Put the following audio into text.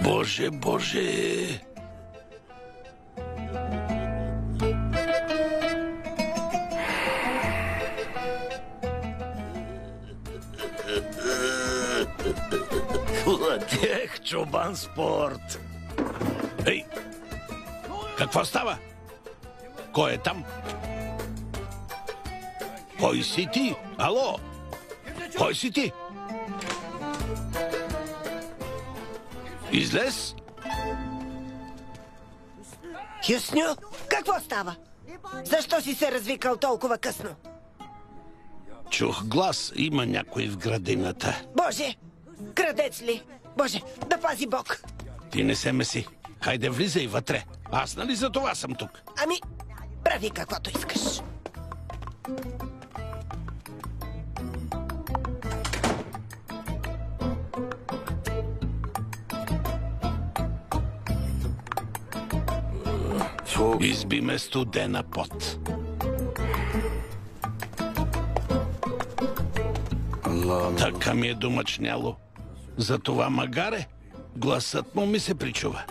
Боже, Боже! Ех, чубан спорт! Ей! Какво става? Кой е там? Кой си ти? Ало? Кой си ти? Излез! Хюсню, какво става? Защо си се развикал толкова късно? Чух глас. Има някой в градината. Боже! Крадец ли? Боже, да пази Бог! Ти не се меси. Хайде, влизай вътре. Аз нали за това съм тук? Ами, прави каквото искаш. Изби ме студена пот. Така ми е домъчняло. За това магаре гласът му ми се причува.